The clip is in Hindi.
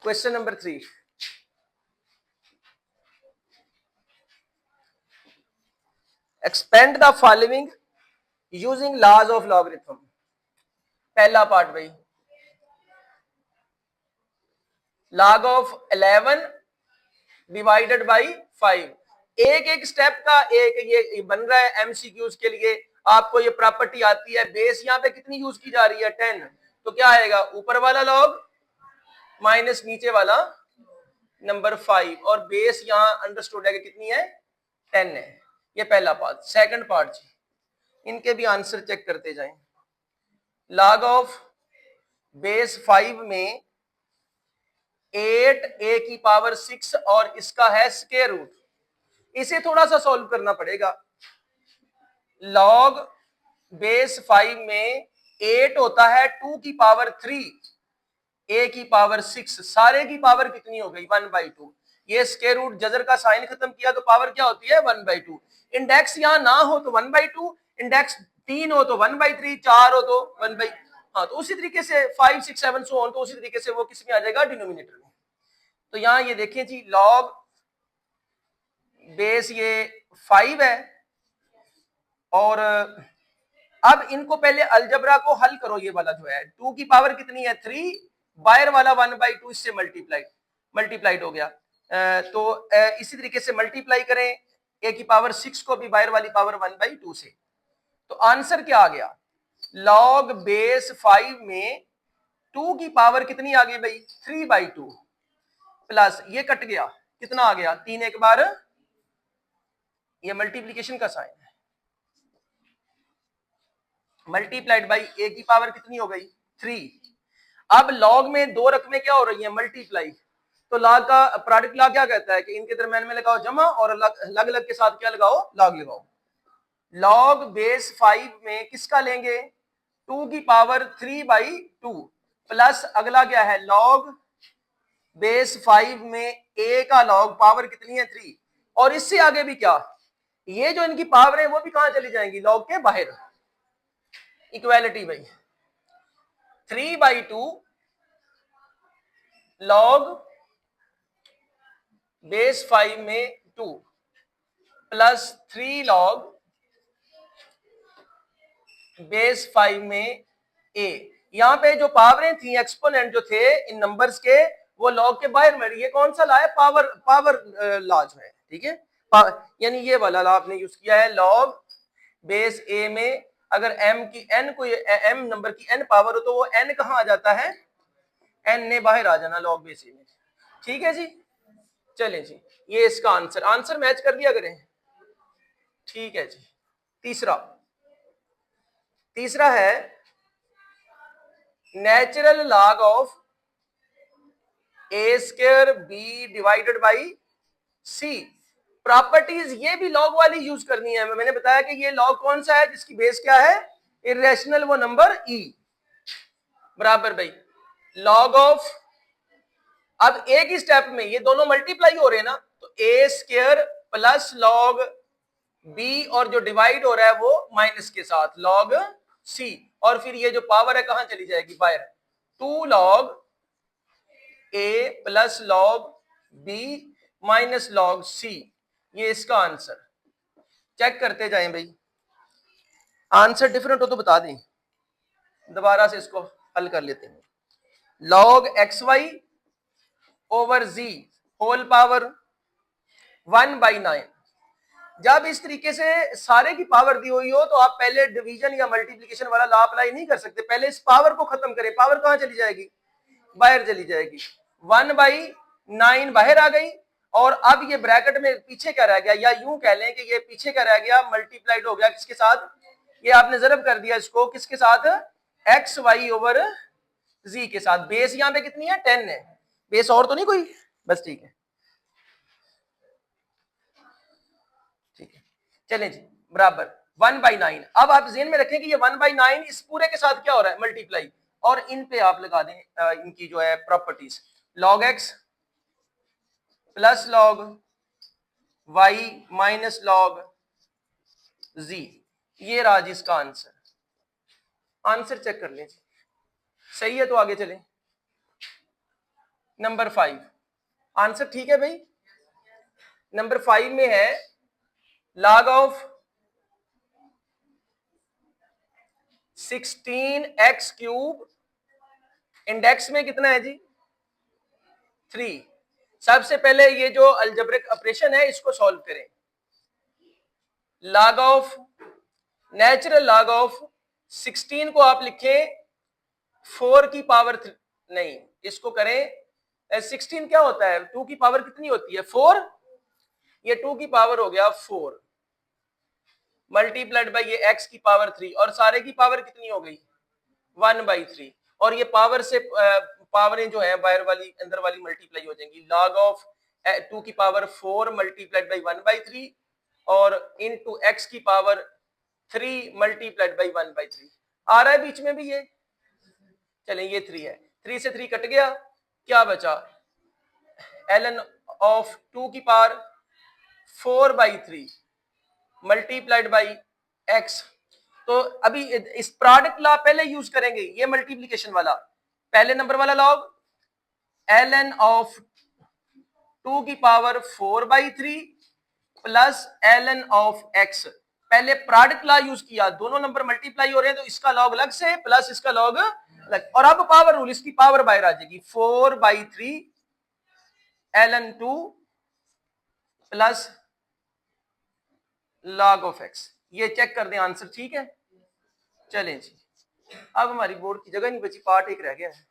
Question number 3, expand the following using laws of logarithm. पहला पार्ट भाई, log ऑफ 11 डिवाइडेड बाई 5। एक एक स्टेप का एक ये बन रहा है एमसीक्यूज के लिए। आपको ये प्रॉपर्टी आती है। बेस यहाँ पे कितनी यूज की जा रही है 10, तो क्या आएगा ऊपर वाला लॉग माइनस नीचे वाला नंबर 5, और बेस यहाँ अंडरस्टूड है कि कितनी है 10 है। ये पहला पार्ट। सेकंड पार्ट जी, इनके भी आंसर चेक करते जाएं। log ऑफ बेस 5 में 8 a की पावर 6 और इसका है स्क्वायर रूट। इसे थोड़ा सा सॉल्व करना पड़ेगा। log बेस 5 में 8 होता है 2 की पावर 3, a की पावर 6, सारे की पावर कितनी हो गई 1/2। ये स्क्वायर रूट जजर का साइन खत्म किया तो पावर क्या होती है 1/2। इंडेक्स यहां ना हो तो 1/2, इंडेक्स 3 हो तो 1/3, 4 हो तो 1/, हाँ तो उसी तरीके से 5 6 7 सो ऑन, तो उसी तरीके से वो किस में आ जाएगा डिनोमिनेटर में। तो यहां ये देखें जी, log बेस ये 5 है, और अब इनको पहले अलजबरा को हल करो। ये वाला जो है 2 की पावर कितनी है 3, बाहर वाला 1/2 इससे मल्टीप्लाइड हो गया। तो इसी तरीके से मल्टीप्लाई करें a की पावर 6 को भी बाहर वाली पावर 1/2 से। तो आंसर क्या आ गया, log बेस 5 में 2 की पावर कितनी आ गई भाई 3/2, प्लस ये कट गया कितना आ गया 3 एक बार, ये मल्टीप्लीकेशन का साइन है, मल्टीप्लाइड बाई a की पावर कितनी हो गई 3। अब लॉग में दो रकमें क्या हो रही हैं मल्टीप्लाई, तो लॉग का प्रोडक्ट लॉ क्या कहता है कि इनके दरम्यान में लगाओ जमा और अलग अलग के साथ क्या लगाओ लॉग लगाओ। लॉग बेस 5 में किसका लेंगे 2 की पावर 3/2, प्लस अगला क्या है लॉग बेस 5 में a का लॉग पावर कितनी है 3, और इससे आगे भी क्या, ये जो इनकी पावर है वो भी कहां चली जाएंगी लॉग के बाहर। इक्वालिटी भाई 3/2 लॉग बेस 5 में 2 प्लस 3 लॉग बेस 5 में a। यहां पे जो पावरें थी एक्सपोनेंट जो थे इन नंबर्स के वो लॉग के बाहर में, ये कौन सा लॉ है पावर लॉ जो है, ठीक है, यानी ये वाला लॉ आपने यूज किया है। लॉग बेस a में अगर m की n कोई m नंबर की n पावर हो तो वो n कहां आ जाता है n ने बाहर आ जाना लॉग बेस a में, ठीक है जी। चलें जी, ये इसका आंसर मैच कर दिया करें, ठीक है जी। तीसरा है natural log of a square b divided by c। Properties ये भी लॉग वाली यूज करनी है। मैंने बताया कि ये लॉग कौन सा है जिसकी बेस क्या है इरेशनल, वो नंबर e बराबर भाई लॉग ऑफ, अब एक ही स्टेप में ये दोनों मल्टीप्लाई हो रहे हैं ना, तो a square plus log b, और जो डिवाइड हो रहा है वो माइनस के साथ लॉग c, और फिर ये जो पावर है कहां चली जाएगी बाहर 2 log a plus log b minus log c। ये इसका आंसर चेक करते जाएं भाई, आंसर डिफरेंट हो तो बता दें, दोबारा से इसको हल कर लेते हैं। Log xy over z whole power 1/9। जब इस तरीके से सारे की पावर दी हुई हो तो आप पहले डिवीजन या मल्टीप्लिकेशन वाला लॉ अप्लाई नहीं कर सकते, पहले इस पावर को खत्म करें। पावर कहां चली जाएगी बाहर चली जाएगी, 1/9 बाहर आ गई, और अब ये ब्रैकेट में पीछे क्या रह गया, या यूं कह लें कि ये पीछे क्या रह गया मल्टीप्लाइड हो गया किसके साथ, ये आपने जरब कर दिया इसको किसके साथ एक्स वाई ओवर जी के साथ। बेस यहां पे कितनी है 10 है, बेस और तो नहीं कोई, बस ठीक है ठीक है। चलें जी बराबर 1/9। अब आप ज़हन में रखें कि ये 1/9 इस पूरे के साथ क्या हो रहा है मल्टीप्लाई, और इन पे आप लगा दें इनकी जो है properties, log x plus log y minus log z. ये रहा जी इसका आंसर चेक कर लें, सही है तो आगे चलें। नंबर 5 आंसर ठीक है भाई। नंबर 5 में है log of 16x cube, index में कितना है जी 3। सबसे पहले ये जो अलजेब्रिक ऑपरेशन है इसको सॉल्व करें। log of natural log of 16 को आप लिखें 4 की पावर नहीं, इसको करें 16 क्या होता है 2 की पावर कितनी होती है 4, ये 2 की पावर हो गया 4 मल्टीप्लाइड बाई ये x की पावर 3 और सारे की पावर कितनी हो गई 1/3 और ये पावर से पावरें जो है बाहर वाली अंदर वाली मल्टीप्लाई हो जाएंगी। log ऑफ 2 की पावर 4 मल्टीप्लाइड बाई 1/3 और इनटू x की पावर 3 मल्टीप्लाइड बाई 1/3 आ रहा है बीच में भी ये। चलें ये 3 है, 3 से 3 कट गया, क्या बचा ln ऑफ 2 की पावर 4/3 मल्टीप्लाइड बाई x। तो अभी इस प्रोडक्ट लॉ पहले यूज करेंगे, ये मल्टीप्लीकेशन वाला पहले नंबर वाला लॉग ln ऑफ 2 की power 4/3 plus ln of x। पहले प्रोडक्ट लॉ यूज किया, दोनों नंबर मल्टीप्लाई हो रहे हैं तो इसका लॉग अलग से प्लस इसका लॉग अलग, और अब पावर रूल, इसकी पावर बाहर आ जाएगी 4/3 ln 2 plus log of x। ये चेक कर दें आंसर ठीक है। चलें जी, अब हमारी बोर्ड की जगह नहीं बची, पार्ट एक रह गया है।